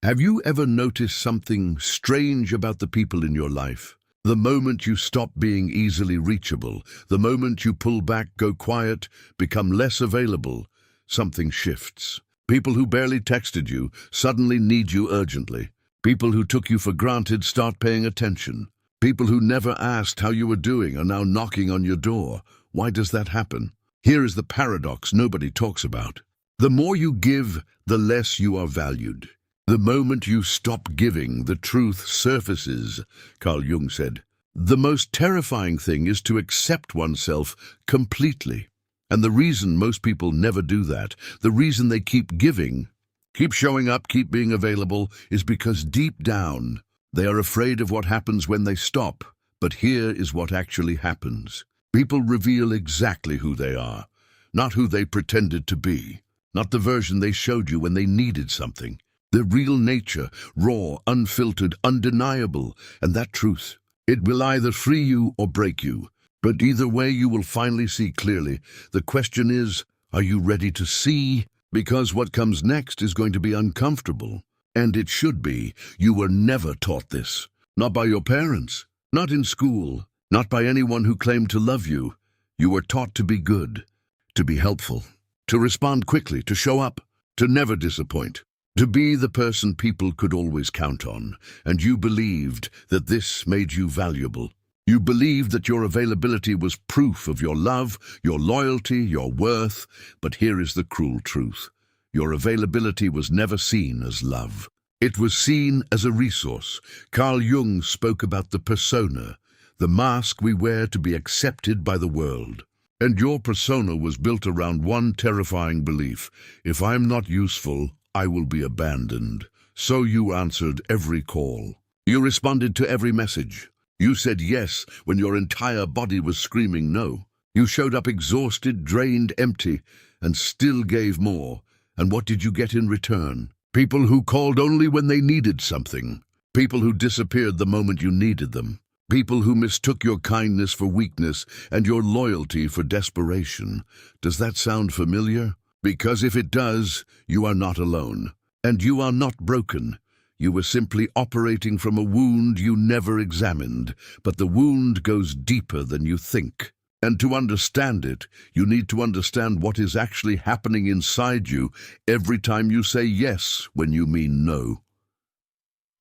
Have you ever noticed something strange about the people in your life? The moment you stop being easily reachable, the moment you pull back, go quiet, become less available, something shifts. People who barely texted you suddenly need you urgently. People who took you for granted start paying attention. People who never asked how you were doing are now knocking on your door. Why does that happen? Here is the paradox nobody talks about. The more you give, the less you are valued. The moment you stop giving, the truth surfaces, Carl Jung said. The most terrifying thing is to accept oneself completely. And the reason most people never do that, the reason they keep giving, keep showing up, keep being available, is because deep down, they are afraid of what happens when they stop. But here is what actually happens. People reveal exactly who they are, not who they pretended to be, not the version they showed you when they needed something. Their real nature, raw, unfiltered, undeniable, and that truth, it will either free you or break you. But either way, you will finally see clearly. The question is, are you ready to see? Because what comes next is going to be uncomfortable. And it should be. You were never taught this. Not by your parents, not in school, not by anyone who claimed to love you. You were taught to be good, to be helpful, to respond quickly, to show up, to never disappoint. To be the person people could always count on, and you believed that this made you valuable. You believed that your availability was proof of your love, your loyalty, your worth, but here is the cruel truth. Your availability was never seen as love. It was seen as a resource. Carl Jung spoke about the persona, the mask we wear to be accepted by the world. And your persona was built around one terrifying belief: if I'm not useful, I will be abandoned. So you answered every call. You responded to every message. You said yes when your entire body was screaming no. You showed up exhausted, drained, empty, and still gave more. And what did you get in return? People who called only when they needed something. People who disappeared the moment you needed them. People who mistook your kindness for weakness and your loyalty for desperation. Does that sound familiar? Because if it does, you are not alone. And you are not broken. You were simply operating from a wound you never examined. But the wound goes deeper than you think. And to understand it, you need to understand what is actually happening inside you every time you say yes when you mean no.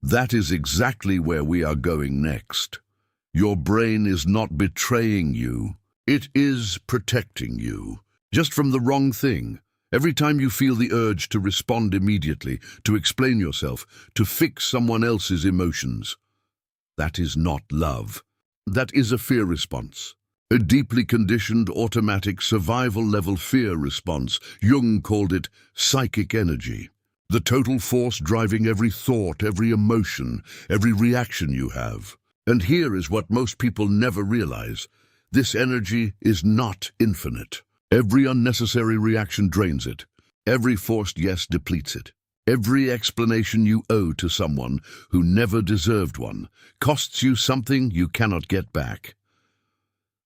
That is exactly where we are going next. Your brain is not betraying you. It is protecting you. Just from the wrong thing. Every time you feel the urge to respond immediately, to explain yourself, to fix someone else's emotions. That is not love. That is a fear response. A deeply conditioned, automatic, survival-level fear response. Jung called it psychic energy. The total force driving every thought, every emotion, every reaction you have. And here is what most people never realize. This energy is not infinite. Every unnecessary reaction drains it. Every forced yes depletes it. Every explanation you owe to someone who never deserved one costs you something you cannot get back.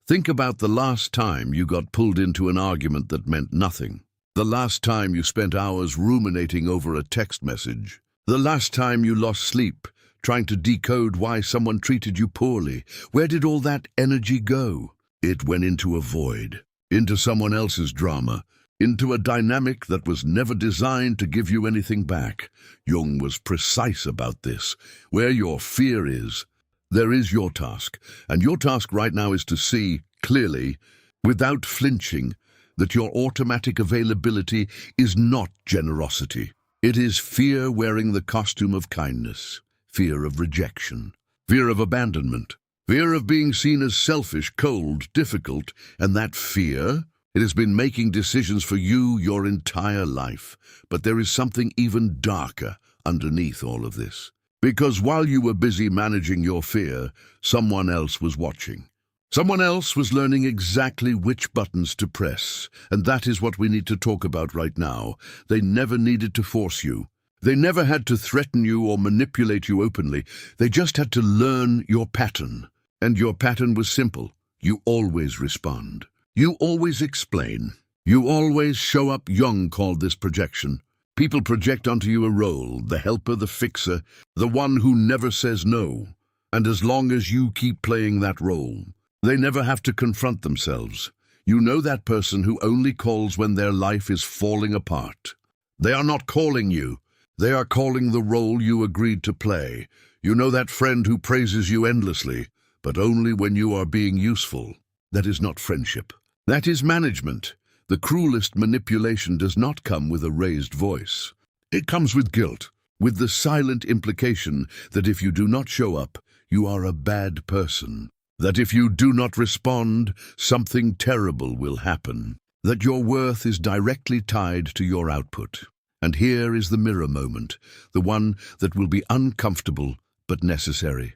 Think about the last time you got pulled into an argument that meant nothing. The last time you spent hours ruminating over a text message. The last time you lost sleep, trying to decode why someone treated you poorly. Where did all that energy go? It went into a void. Into someone else's drama, into a dynamic that was never designed to give you anything back. Jung was precise about this. Where your fear is, there is your task. And your task right now is to see clearly, without flinching, that your automatic availability is not generosity. It is fear wearing the costume of kindness, fear of rejection, fear of abandonment. Fear of being seen as selfish, cold, difficult, and that fear, it has been making decisions for you your entire life. But there is something even darker underneath all of this. Because while you were busy managing your fear, someone else was watching. Someone else was learning exactly which buttons to press. And that is what we need to talk about right now. They never needed to force you. They never had to threaten you or manipulate you openly. They just had to learn your pattern. And your pattern was simple. You always respond. You always explain. You always show up. Jung called this projection. People project onto you a role, the helper, the fixer, the one who never says no. And as long as you keep playing that role, they never have to confront themselves. You know that person who only calls when their life is falling apart. They are not calling you. They are calling the role you agreed to play. You know that friend who praises you endlessly, but only when you are being useful. That is not friendship. That is management. The cruelest manipulation does not come with a raised voice. It comes with guilt, with the silent implication that if you do not show up, you are a bad person. That if you do not respond, something terrible will happen. That your worth is directly tied to your output. And here is the mirror moment, the one that will be uncomfortable but necessary.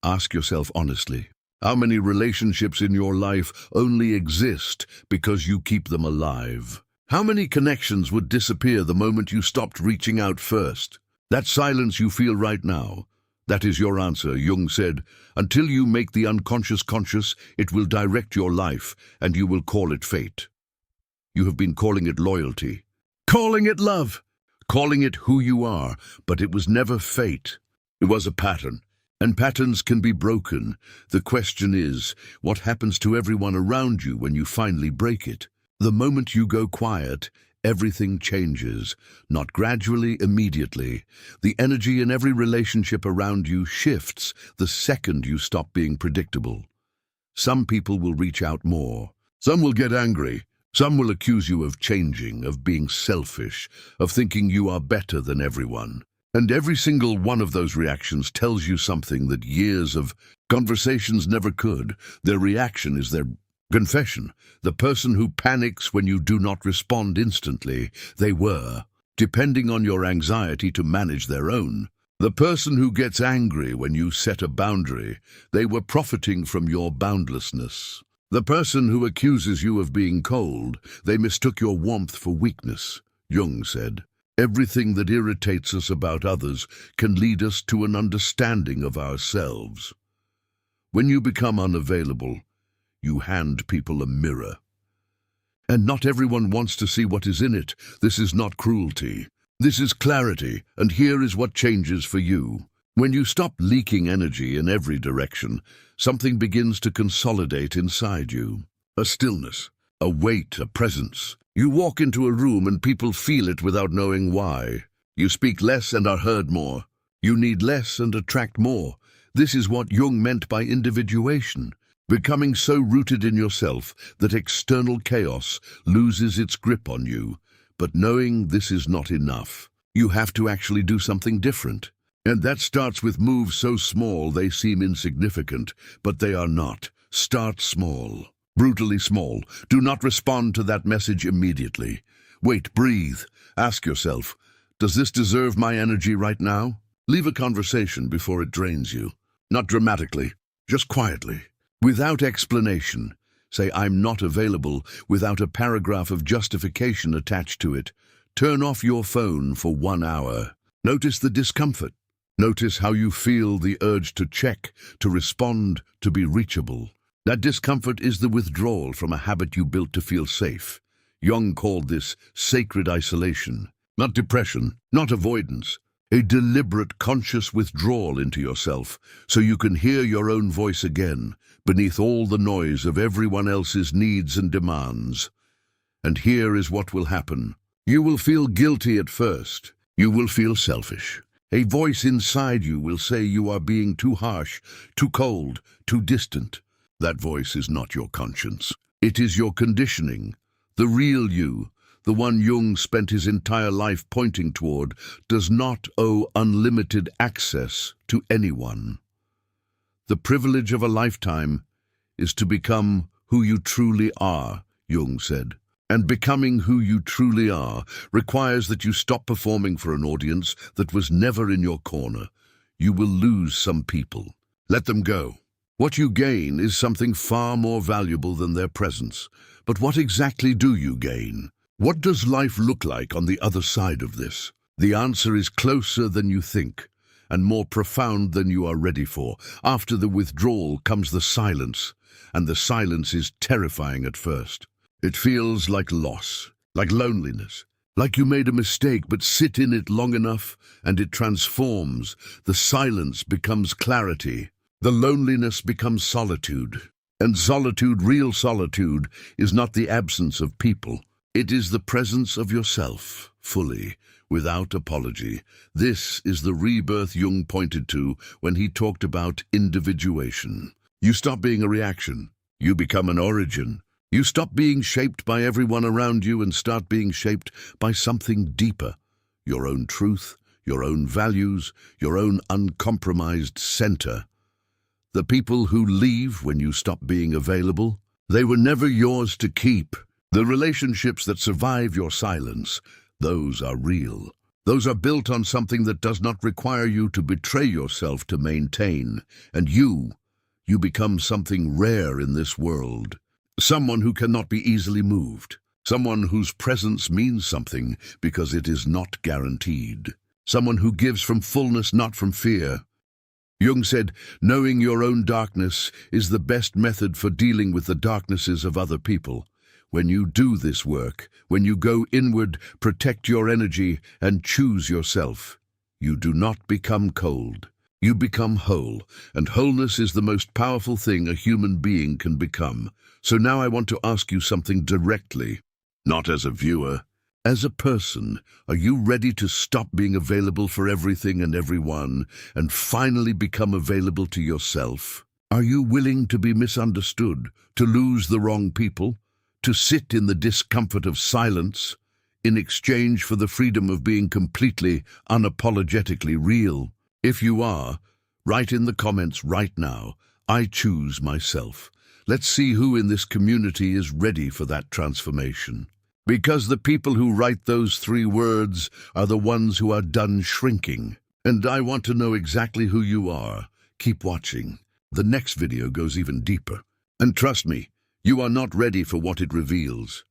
Ask yourself honestly, how many relationships in your life only exist because you keep them alive? How many connections would disappear the moment you stopped reaching out first? That silence you feel right now, that is your answer. Jung said, until you make the unconscious conscious, it will direct your life, and you will call it fate. You have been calling it loyalty, calling it love, calling it who you are, but it was never fate. It was a pattern. And patterns can be broken. The question is, what happens to everyone around you when you finally break it? The moment you go quiet, everything changes. Not gradually, immediately. The energy in every relationship around you shifts the second you stop being predictable. Some people will reach out more. Some will get angry. Some will accuse you of changing, of being selfish, of thinking you are better than everyone. And every single one of those reactions tells you something that years of conversations never could. Their reaction is their confession. The person who panics when you do not respond instantly, they were, depending on your anxiety to manage their own. The person who gets angry when you set a boundary, they were profiting from your boundlessness. The person who accuses you of being cold, they mistook your warmth for weakness. Jung said, everything that irritates us about others can lead us to an understanding of ourselves. When you become unavailable, you hand people a mirror. And not everyone wants to see what is in it. This is not cruelty. This is clarity, and here is what changes for you. When you stop leaking energy in every direction, something begins to consolidate inside you. A stillness, a weight, a presence. You walk into a room and people feel it without knowing why. You speak less and are heard more. You need less and attract more. This is what Jung meant by individuation, becoming so rooted in yourself that external chaos loses its grip on you. But knowing this is not enough, you have to actually do something different. And that starts with moves so small they seem insignificant, but they are not. Start small. Brutally small. Do not respond to that message immediately. Wait, breathe. Ask yourself, does this deserve my energy right now? Leave a conversation before it drains you. Not dramatically, just quietly. Without explanation. Say, I'm not available, without a paragraph of justification attached to it. Turn off your phone for 1 hour. Notice the discomfort. Notice how you feel the urge to check, to respond, to be reachable. That discomfort is the withdrawal from a habit you built to feel safe. Jung called this sacred isolation. Not depression, not avoidance. A deliberate, conscious withdrawal into yourself, so you can hear your own voice again, beneath all the noise of everyone else's needs and demands. And here is what will happen. You will feel guilty at first. You will feel selfish. A voice inside you will say you are being too harsh, too cold, too distant. That voice is not your conscience. It is your conditioning. The real you, the one Jung spent his entire life pointing toward, does not owe unlimited access to anyone. The privilege of a lifetime is to become who you truly are, Jung said. And becoming who you truly are requires that you stop performing for an audience that was never in your corner. You will lose some people. Let them go. What you gain is something far more valuable than their presence. But what exactly do you gain? What does life look like on the other side of this? The answer is closer than you think, and more profound than you are ready for. After the withdrawal comes the silence, and the silence is terrifying at first. It feels like loss, like loneliness. Like you made a mistake, but sit in it long enough and it transforms. The silence becomes clarity. The loneliness becomes solitude. And solitude, real solitude, is not the absence of people. It is the presence of yourself, fully, without apology. This is the rebirth Jung pointed to when he talked about individuation. You stop being a reaction. You become an origin. You stop being shaped by everyone around you and start being shaped by something deeper. Your own truth, your own values, your own uncompromised center. The people who leave when you stop being available, they were never yours to keep. The relationships that survive your silence, those are real. Those are built on something that does not require you to betray yourself to maintain. And you become something rare in this world. Someone who cannot be easily moved. Someone whose presence means something because it is not guaranteed. Someone who gives from fullness, not from fear. Jung said, knowing your own darkness is the best method for dealing with the darknesses of other people. When you do this work, when you go inward, protect your energy and choose yourself, you do not become cold. You become whole, and wholeness is the most powerful thing a human being can become. So now I want to ask you something directly, not as a viewer. As a person, are you ready to stop being available for everything and everyone and finally become available to yourself? Are you willing to be misunderstood, to lose the wrong people, to sit in the discomfort of silence in exchange for the freedom of being completely, unapologetically real? If you are, write in the comments right now, I choose myself. Let's see who in this community is ready for that transformation. Because the people who write those 3 words are the ones who are done shrinking. And I want to know exactly who you are. Keep watching. The next video goes even deeper. And trust me, you are not ready for what it reveals.